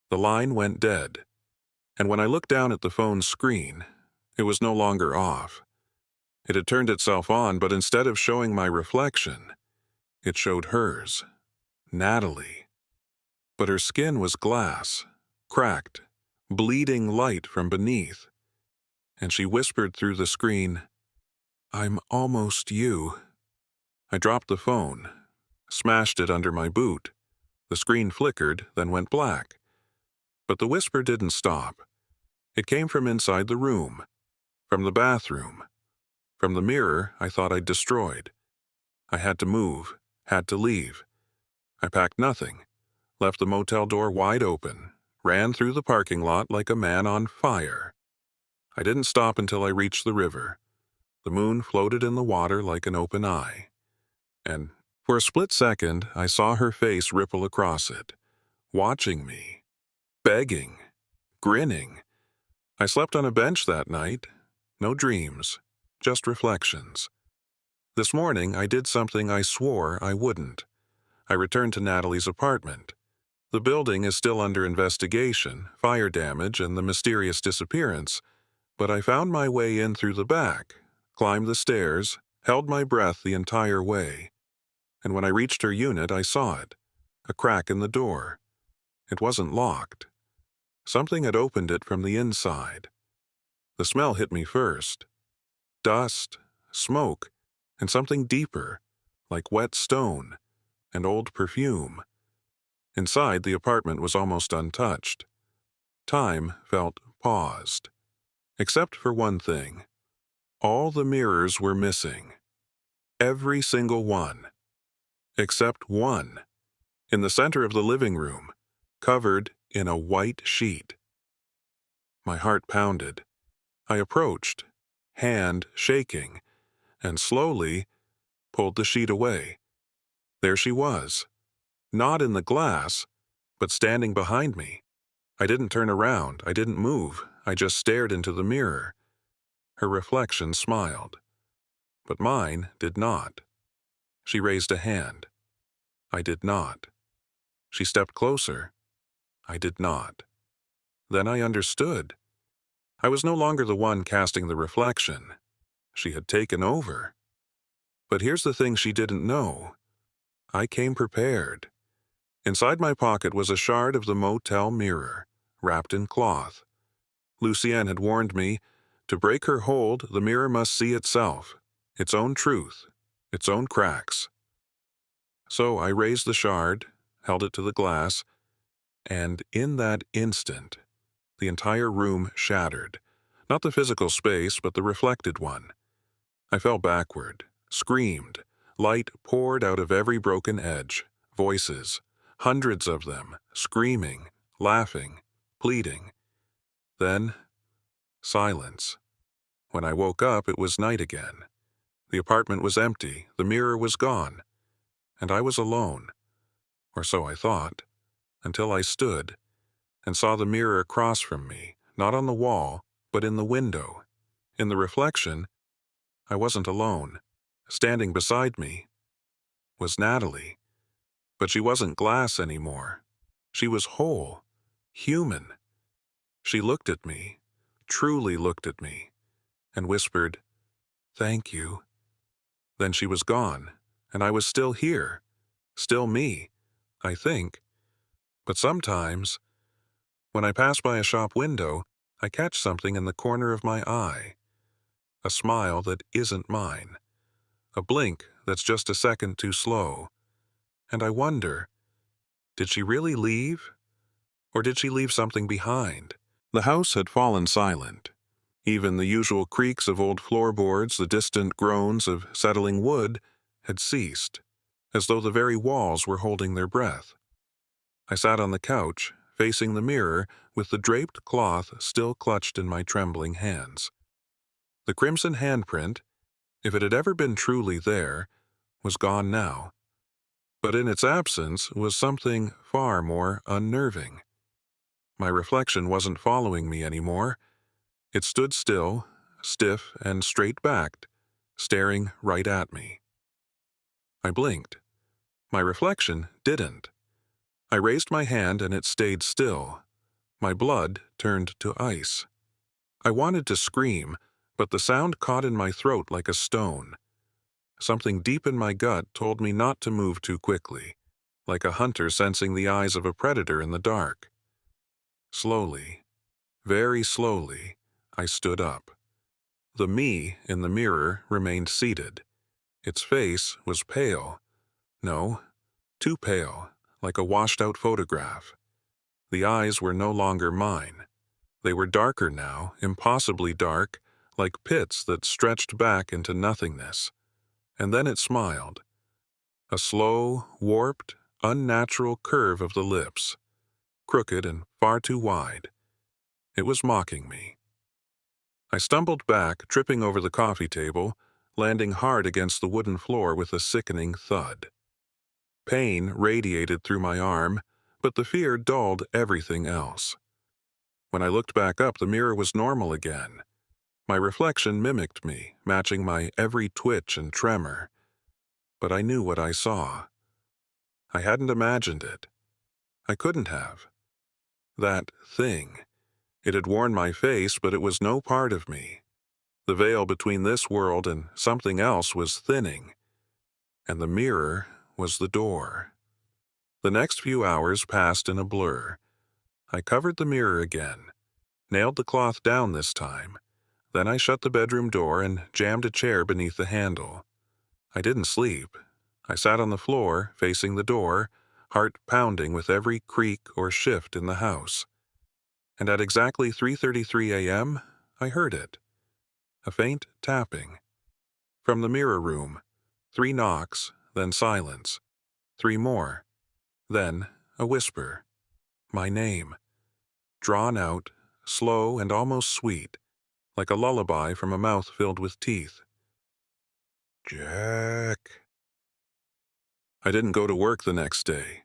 The line went dead, and when I looked down at the phone's screen, it was no longer off. It had turned itself on, but instead of showing my reflection, it showed hers, Natalie. But her skin was glass, cracked, bleeding light from beneath, and she whispered through the screen, "I'm almost you." I dropped the phone, smashed it under my boot. The screen flickered, then went black. But the whisper didn't stop. It came from inside the room, from the bathroom, from the mirror I thought I'd destroyed. I had to move, had to leave. I packed nothing, left the motel door wide open, ran through the parking lot like a man on fire. I didn't stop until I reached the river. The moon floated in the water like an open eye. And for a split second, I saw her face ripple across it, watching me, begging, grinning. I slept on a bench that night. No dreams, just reflections. This morning, I did something I swore I wouldn't. I returned to Natalie's apartment. The building is still under investigation, fire damage and the mysterious disappearance, but I found my way in through the back, climbed the stairs, held my breath the entire way. And when I reached her unit, I saw it, a crack in the door. It wasn't locked. Something had opened it from the inside. The smell hit me first. Dust, smoke, and something deeper, like wet stone and old perfume. Inside, the apartment was almost untouched. Time felt paused. Except for one thing. All the mirrors were missing. Every single one. Except one. In the center of the living room, covered in a white sheet. My heart pounded. I approached, hand shaking, and slowly pulled the sheet away. There she was. Not in the glass, but standing behind me. I didn't turn around, I didn't move, I just stared into the mirror. Her reflection smiled, but mine did not. She raised a hand. I did not. She stepped closer. I did not. Then I understood. I was no longer the one casting the reflection. She had taken over. But here's the thing she didn't know. I came prepared. Inside my pocket was a shard of the motel mirror, wrapped in cloth. Lucienne had warned me, to break her hold, the mirror must see itself, its own truth, its own cracks. So I raised the shard, held it to the glass, and in that instant, the entire room shattered. Not the physical space, but the reflected one. I fell backward, screamed. Light poured out of every broken edge. Voices, hundreds of them, screaming, laughing, pleading. Then, silence. When I woke up, it was night again. The apartment was empty, the mirror was gone, and I was alone. Or so I thought, until I stood and saw the mirror across from me, not on the wall, but in the window. In the reflection, I wasn't alone. Standing beside me was Natalie. But she wasn't glass anymore. She was whole, human. She looked at me, truly looked at me, and whispered, "Thank you." Then she was gone, and I was still here, still me, I think. But sometimes, when I pass by a shop window, I catch something in the corner of my eye. A smile that isn't mine. A blink that's just a second too slow. And I wonder, did she really leave? Or did she leave something behind? The house had fallen silent. Even the usual creaks of old floorboards, the distant groans of settling wood, had ceased, as though the very walls were holding their breath. I sat on the couch, facing the mirror, with the draped cloth still clutched in my trembling hands. The crimson handprint, if it had ever been truly there, was gone now. But in its absence was something far more unnerving. My reflection wasn't following me anymore. It stood still, stiff and straight-backed, staring right at me. I blinked. My reflection didn't. I raised my hand and it stayed still. My blood turned to ice. I wanted to scream, but the sound caught in my throat like a stone. Something deep in my gut told me not to move too quickly, like a hunter sensing the eyes of a predator in the dark. Slowly, very slowly, I stood up. The me in the mirror remained seated. Its face was pale. No, too pale, like a washed-out photograph. The eyes were no longer mine. They were darker now, impossibly dark, like pits that stretched back into nothingness. And then it smiled. A slow, warped, unnatural curve of the lips, crooked and far too wide. It was mocking me. I stumbled back, tripping over the coffee table, landing hard against the wooden floor with a sickening thud. Pain radiated through my arm, but the fear dulled everything else. When I looked back up, the mirror was normal again. My reflection mimicked me, matching my every twitch and tremor. But I knew what I saw. I hadn't imagined it. I couldn't have. That thing. It had worn my face, but it was no part of me. The veil between this world and something else was thinning. And the mirror was the door. The next few hours passed in a blur. I covered the mirror again, nailed the cloth down this time. Then I shut the bedroom door and jammed a chair beneath the handle. I didn't sleep. I sat on the floor, facing the door, heart pounding with every creak or shift in the house. And at exactly 3:33 a.m., I heard it. A faint tapping. From the mirror room, 3 knocks, then silence. 3 more. Then a whisper. My name. Drawn out, slow and almost sweet, like a lullaby from a mouth filled with teeth. Jack. I didn't go to work the next day.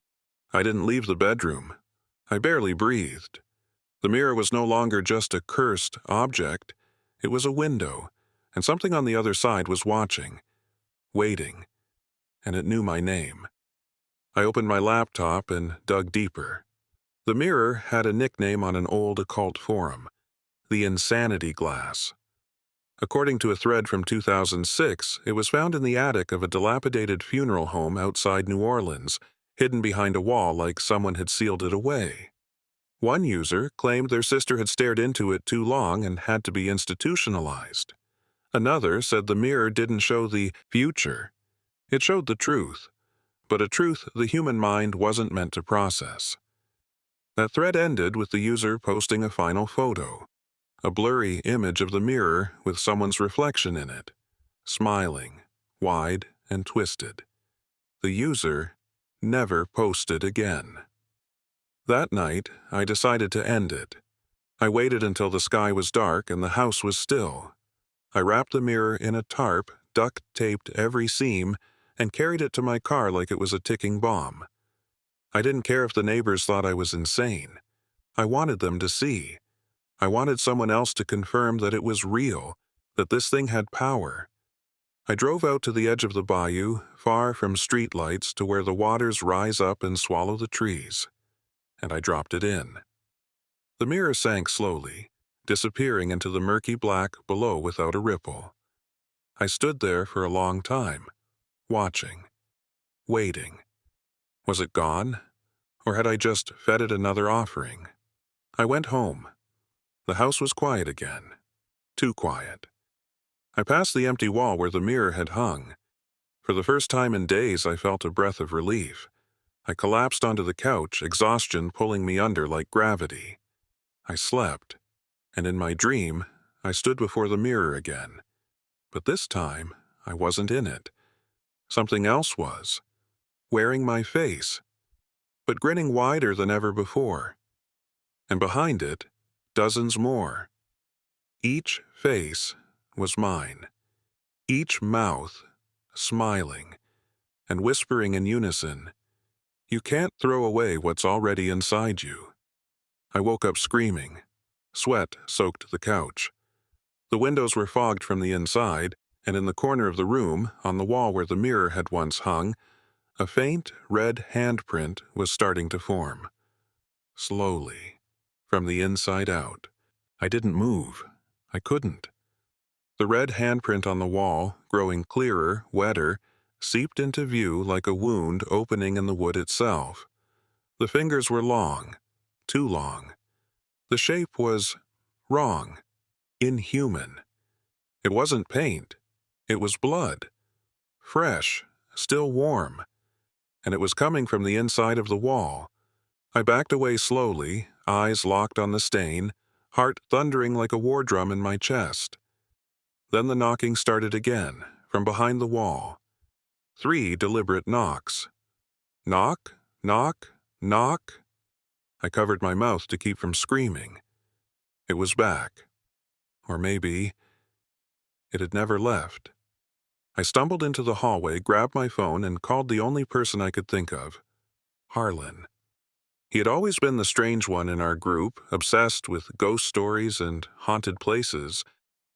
I didn't leave the bedroom. I barely breathed. The mirror was no longer just a cursed object. It was a window, and something on the other side was watching, waiting, and it knew my name. I opened my laptop and dug deeper. The mirror had a nickname on an old occult forum, the Insanity Glass. According to a thread from 2006, it was found in the attic of a dilapidated funeral home outside New Orleans, hidden behind a wall like someone had sealed it away. One user claimed their sister had stared into it too long and had to be institutionalized. Another said the mirror didn't show the future. It showed the truth, but a truth the human mind wasn't meant to process. That thread ended with the user posting a final photo, a blurry image of the mirror with someone's reflection in it, smiling, wide and twisted. The user never posted again. That night, I decided to end it. I waited until the sky was dark and the house was still. I wrapped the mirror in a tarp, duct-taped every seam, and carried it to my car like it was a ticking bomb. I didn't care if the neighbors thought I was insane. I wanted them to see. I wanted someone else to confirm that it was real, that this thing had power. I drove out to the edge of the bayou, far from streetlights to where the waters rise up and swallow the trees. And I dropped it in. The mirror sank slowly, disappearing into the murky black below without a ripple. I stood there for a long time, watching, waiting. Was it gone? Or had I just fed it another offering? I went home. The house was quiet again. Too quiet. I passed the empty wall where the mirror had hung. For the first time in days, I felt a breath of relief. I collapsed onto the couch, exhaustion pulling me under like gravity. I slept, and in my dream, I stood before the mirror again. But this time, I wasn't in it. Something else was, wearing my face, but grinning wider than ever before. And behind it, dozens more. Each face was mine. Each mouth smiling and whispering in unison, "You can't throw away what's already inside you." I woke up screaming. Sweat soaked the couch. The windows were fogged from the inside, and in the corner of the room, on the wall where the mirror had once hung, A faint red handprint was starting to form. Slowly, from the inside out. I didn't move. I couldn't. The red handprint on the wall, growing clearer, wetter, seeped into view like a wound opening in the wood itself. The fingers were long, too long. The shape was wrong, inhuman. It wasn't paint. It was blood. Fresh, still warm. And it was coming from the inside of the wall. I backed away slowly, eyes locked on the stain, heart thundering like a war drum in my chest. Then the knocking started again, from behind the wall. 3 deliberate knocks. Knock, knock, knock. I covered my mouth to keep from screaming. It was back. Or maybe it had never left. I stumbled into the hallway, grabbed my phone, and called the only person I could think of, Harlan. He had always been the strange one in our group, obsessed with ghost stories and haunted places.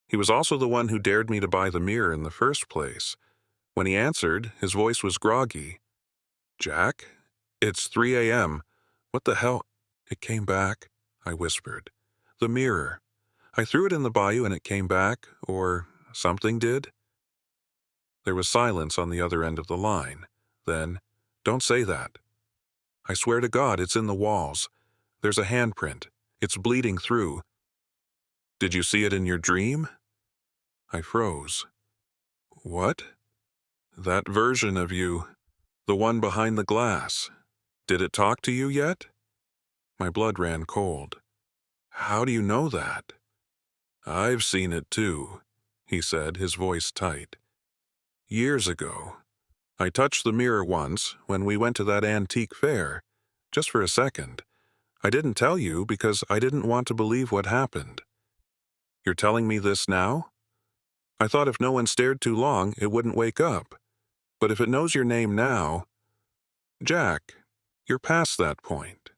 He was also the one who dared me to buy the mirror in the first place. When he answered, his voice was groggy. "Jack, it's 3 a.m. What the hell?" "It came back," I whispered. "The mirror. I threw it in the bayou and it came back, or something did." There was silence on the other end of the line. Then, "Don't say that. I swear to God, it's in the walls. There's a handprint. It's bleeding through." "Did you see it in your dream?" I froze. "What?" "That version of you. The one behind the glass. Did it talk to you yet?" My blood ran cold. "How do you know that?" "I've seen it too," he said, his voice tight. "Years ago. I touched the mirror once when we went to that antique fair. Just for a second. I didn't tell you because I didn't want to believe what happened." "You're telling me this now?" "I thought if no one stared too long, it wouldn't wake up. But if it knows your name now—" "Jack, you're past that point."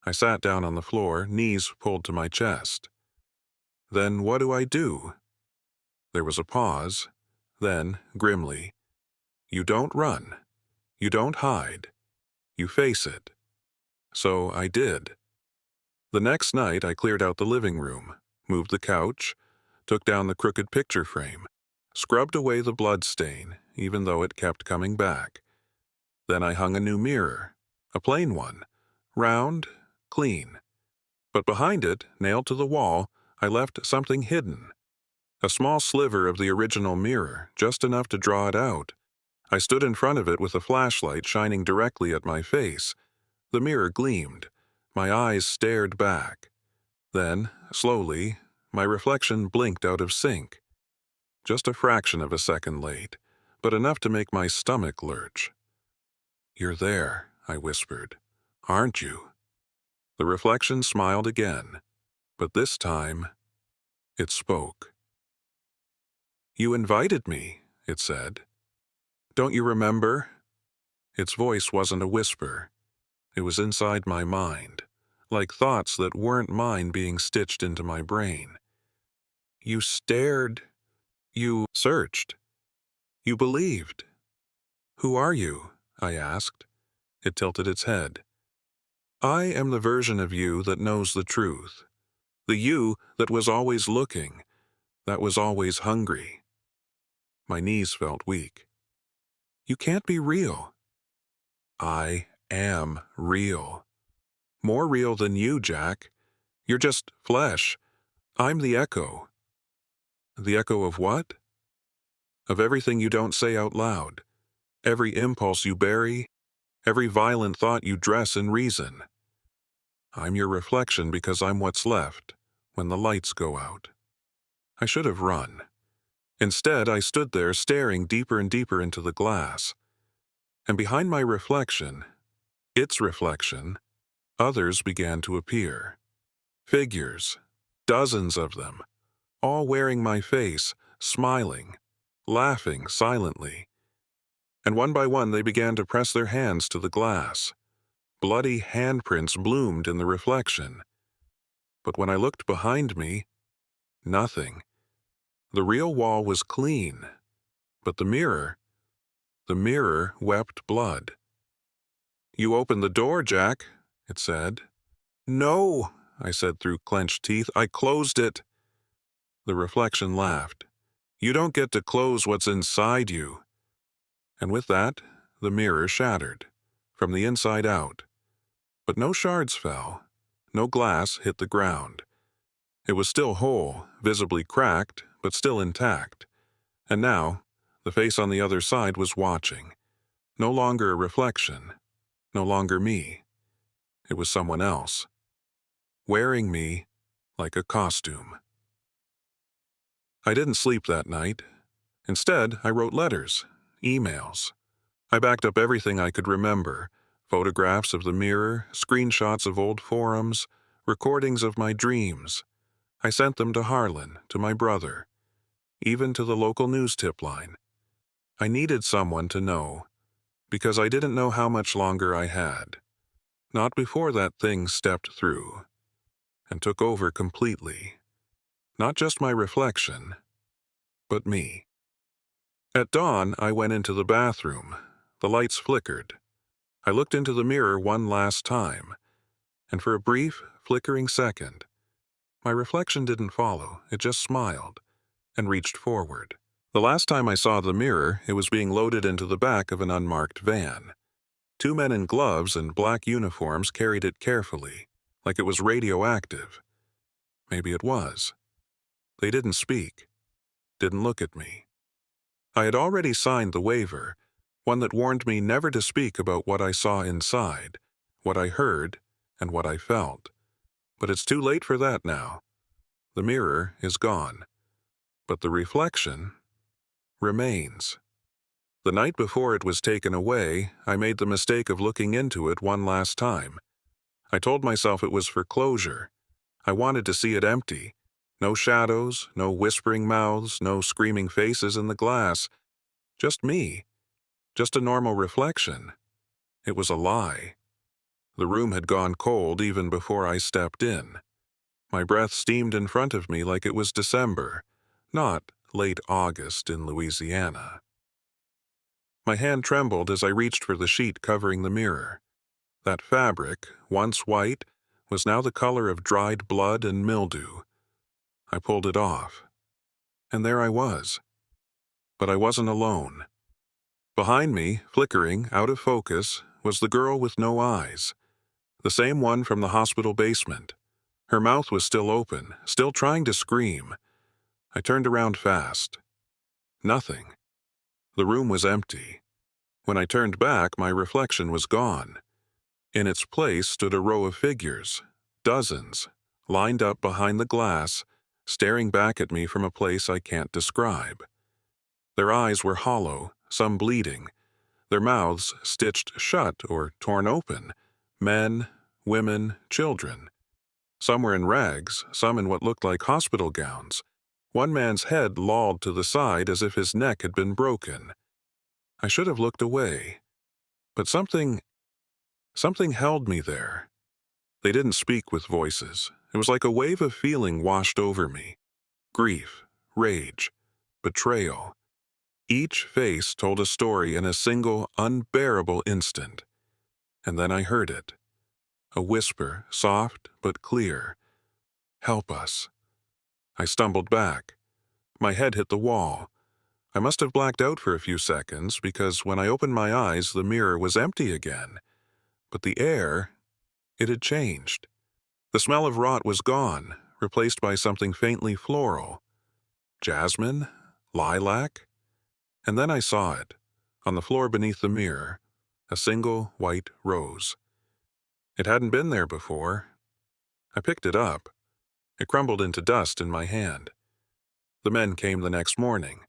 I sat down on the floor, knees pulled to my chest. "Then what do I do?" There was a pause. Then, grimly, "You don't run. You don't hide. You face it." So I did. The next night I cleared out the living room, moved the couch, took down the crooked picture frame, scrubbed away the blood stain, even though it kept coming back. Then I hung a new mirror, a plain one, round, clean. But behind it, nailed to the wall, I left something hidden. A small sliver of the original mirror, just enough to draw it out. I stood in front of it with a flashlight shining directly at my face. The mirror gleamed. My eyes stared back. Then, slowly, my reflection blinked out of sync. Just a fraction of a second late, but enough to make my stomach lurch. "You're there," I whispered. "Aren't you?" The reflection smiled again, but this time, it spoke. "You invited me," it said. "Don't you remember?" Its voice wasn't a whisper. It was inside my mind, like thoughts that weren't mine being stitched into my brain. "You stared. You searched. You believed." "Who are you?" I asked. It tilted its head. "I am the version of you that knows the truth. The you that was always looking, that was always hungry." My knees felt weak. "You can't be real." "I am real. More real than you, Jack. You're just flesh. I'm the echo." "The echo of what?" "Of everything you don't say out loud. Every impulse you bury. Every violent thought you dress in reason. I'm your reflection because I'm what's left when the lights go out." I should have run. Instead, I stood there staring deeper and deeper into the glass. And behind my reflection, its reflection, others began to appear. Figures, dozens of them, all wearing my face, smiling, laughing silently. And one by one they began to press their hands to the glass. Bloody handprints bloomed in the reflection. But when I looked behind me, nothing. The real wall was clean, but the mirror The mirror wept blood. "You opened the door, Jack," it said. "No," I said through clenched teeth. "I closed it." The reflection laughed. "You don't get to close what's inside you." And with that, the mirror shattered, from the inside out. But no shards fell. No glass hit the ground. It was still whole, visibly cracked, but still intact. And now, the face on the other side was watching. No longer a reflection. No longer me. It was someone else. Wearing me like a costume. I didn't sleep that night. Instead, I wrote letters, emails. I backed up everything I could remember. Photographs of the mirror, screenshots of old forums, recordings of my dreams. I sent them to Harlan, to my brother, even to the local news tip line. I needed someone to know, because I didn't know how much longer I had. Not before that thing stepped through and took over completely. Not just my reflection, but me. At dawn, I went into the bathroom. The lights flickered. I looked into the mirror one last time, and for a brief, flickering second, my reflection didn't follow. It just smiled and reached forward. The last time I saw the mirror, it was being loaded into the back of an unmarked van. Two men in gloves and black uniforms carried it carefully, like it was radioactive. Maybe it was. They didn't speak, didn't look at me. I had already signed the waiver, one that warned me never to speak about what I saw inside, what I heard, and what I felt. But it's too late for that now. The mirror is gone. But the reflection remains. The night before it was taken away, I made the mistake of looking into it one last time. I told myself it was for closure. I wanted to see it empty. No shadows, no whispering mouths, no screaming faces in the glass. Just me. Just a normal reflection. It was a lie. The room had gone cold even before I stepped in. My breath steamed in front of me like it was December, not late August in Louisiana. My hand trembled as I reached for the sheet covering the mirror. That fabric, once white, was now the color of dried blood and mildew. I pulled it off. And there I was. But I wasn't alone. Behind me, flickering, out of focus, was the girl with no eyes. The same one from the hospital basement. Her mouth was still open, still trying to scream. I turned around fast. Nothing. The room was empty. When I turned back, my reflection was gone. In its place stood a row of figures, dozens, lined up behind the glass, staring back at me from a place I can't describe. Their eyes were hollow, some bleeding, their mouths stitched shut or torn open. Men, women, children. Some were in rags, some in what looked like hospital gowns. One man's head lolled to the side as if his neck had been broken. I should have looked away, but something held me there. They didn't speak with voices. It was like a wave of feeling washed over me. Grief, rage, betrayal. Each face told a story in a single, unbearable instant. And then I heard it. A whisper, soft but clear. "Help us." I stumbled back. My head hit the wall. I must have blacked out for a few seconds because when I opened my eyes, the mirror was empty again. But the air, it had changed. The smell of rot was gone, replaced by something faintly floral. Jasmine? Lilac? And then I saw it, on the floor beneath the mirror, a single white rose. It hadn't been there before. I picked it up. It crumbled into dust in my hand. The men came the next morning.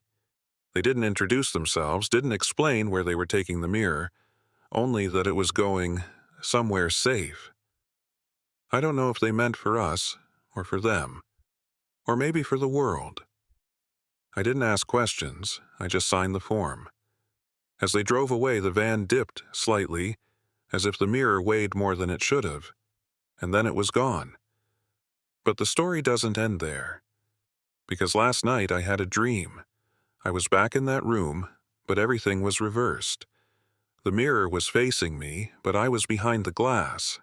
They didn't introduce themselves, didn't explain where they were taking the mirror, only that it was going somewhere safe. I don't know if they meant for us, or for them, or maybe for the world. I didn't ask questions, I just signed the form. As they drove away, the van dipped slightly, as if the mirror weighed more than it should have, and then it was gone. But the story doesn't end there, because last night I had a dream. I was back in that room, but everything was reversed. The mirror was facing me, but I was behind the glass,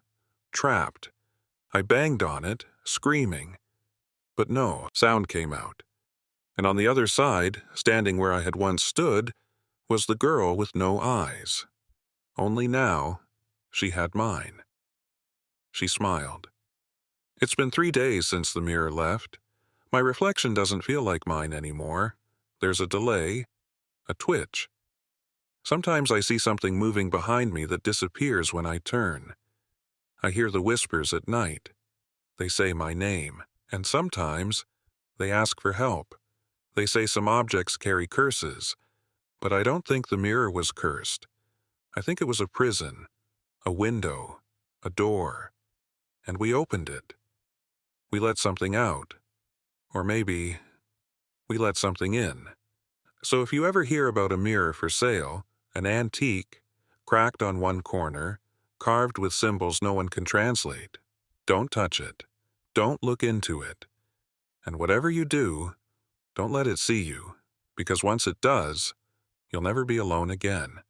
trapped. I banged on it, screaming, but no sound came out. And on the other side, standing where I had once stood, was the girl with no eyes. Only now, she had mine. She smiled. It's been 3 days since the mirror left. My reflection doesn't feel like mine anymore. There's a delay, a twitch. Sometimes I see something moving behind me that disappears when I turn. I hear the whispers at night. They say my name, and sometimes they ask for help. They say some objects carry curses, but I don't think the mirror was cursed. I think it was a prison, a window, a door, and we opened it. We let something out, or maybe we let something in. So if you ever hear about a mirror for sale, an antique, cracked on one corner, carved with symbols no one can translate, don't touch it. Don't look into it. And whatever you do, don't let it see you, because once it does, you'll never be alone again.